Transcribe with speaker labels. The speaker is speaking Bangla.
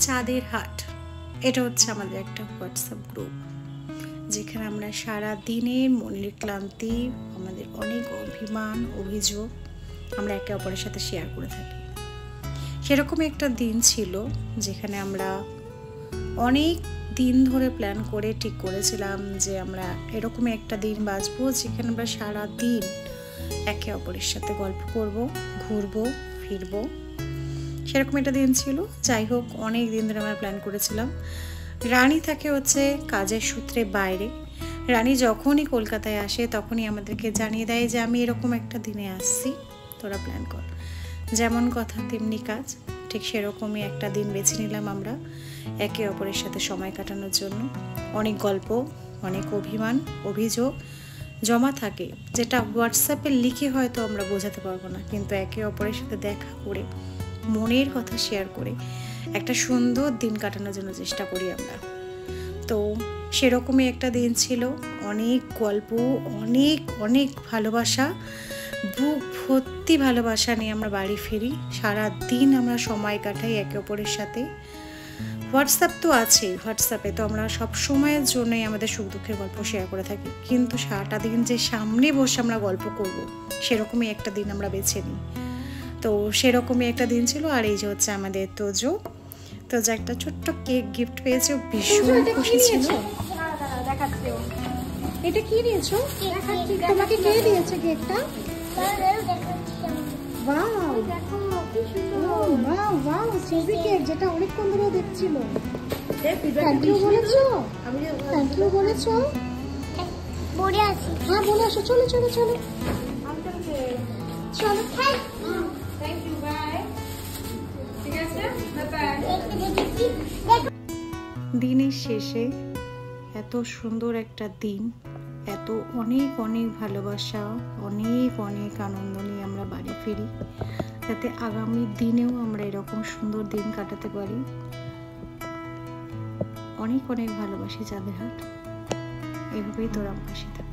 Speaker 1: চাঁদের হাট, এটা হচ্ছে আমাদের একটা হোয়াটসঅ্যাপ গ্রুপ, যেখানে আমরা সারা দিনের মনের ক্লান্তি, আমাদের অনেক অভিমান অভিযোগ আমরা একে অপরের সাথে শেয়ার করে থাকি। সেরকম একটা দিন ছিল যেখানে আমরা অনেক দিন ধরে প্ল্যান করে ঠিক করেছিলাম যে আমরা এরকমই একটা দিন বাঁচবো যেখানে আমরা সারা দিন একে অপরের সাথে গল্প করব, ঘুরবো ফিরবো। সেরকম একটা দিন ছিল। যাই হোক, অনেক দিন ধরে আমরা প্ল্যান করেছিলাম। রানী থাকে হচ্ছে কাজের সূত্রে বাইরে। রানী যখনই কলকাতায় আসে তখনই আমাদেরকে জানিয়ে দেয় যে আমি এরকম একটা দিনে আসছি, তোরা প্ল্যান কর। যেমন কথা তেমনি কাজ, ঠিক সেরকমই একটা দিন বেছে নিলাম আমরা একে অপরের সাথে সময় কাটানোর জন্য। অনেক গল্প, অনেক অভিমান অভিযোগ জমা থাকে, যেটা হোয়াটসঅ্যাপে লিখে হয়তো আমরা বোঝাতে পারবো না, কিন্তু একে অপরের সাথে দেখা করে মনের কথা শেয়ার করে একটা সুন্দর দিন কাটানোর জন্য চেষ্টা করি আমরা। তো সেরকমই একটা দিন ছিল। অনেক গল্প, অনেক অনেক ভালোবাসা, বুক ভর্তি ভালোবাসা নিয়ে আমরা বাড়ি ফিরি। সারা দিন আমরা সময় কাটাই একে অপরের সাথে। হোয়াটসঅ্যাপ তো আছে, হোয়াটসঅ্যাপে তো আমরা সব সময়ের জন্যই আমাদের সুখ দুঃখের গল্প শেয়ার করে থাকি, কিন্তু সারাটা দিন যে সামনে বসে আমরা গল্প করব সেরকমই একটা দিন আমরা বেছে নিই। তো সেরকমই একটা দিন ছিল। আর এই যে হচ্ছে আমাদের তোজো একটা ছোট্ট কেক গিফট পেয়েছে, ভীষণ খুশি ছিল। এটা কি নিয়েছো? তোমাকে কে দিয়েছে কেকটা? ওয়াও ওয়াও ওয়াও, সুজি কেক, যেটা অনেকক্ষণ ধরে দেখছিল। থ্যাংক ইউ বলেছো? থ্যাংক ইউ বলেছো?
Speaker 2: বলে আসি।
Speaker 1: হ্যাঁ বলে আসো। চলো চলো চলো চলো।
Speaker 2: Thank you, bye. ঠিক আছে, বাই।
Speaker 1: দিনের শেষে এত সুন্দর একটা দিন, এত অনেক অনেক ভালোবাসা, অনেক অনেক আনন্দ নিয়ে আমরা বাড়ি ফিরি, যাতে আগামী দিনেও আমরা এরকম সুন্দর দিন কাটাতে পারি। অনেক অনেক ভালোবাসি চাঁদের হাট। এভাবেই তোরা আমার পাশে থাক।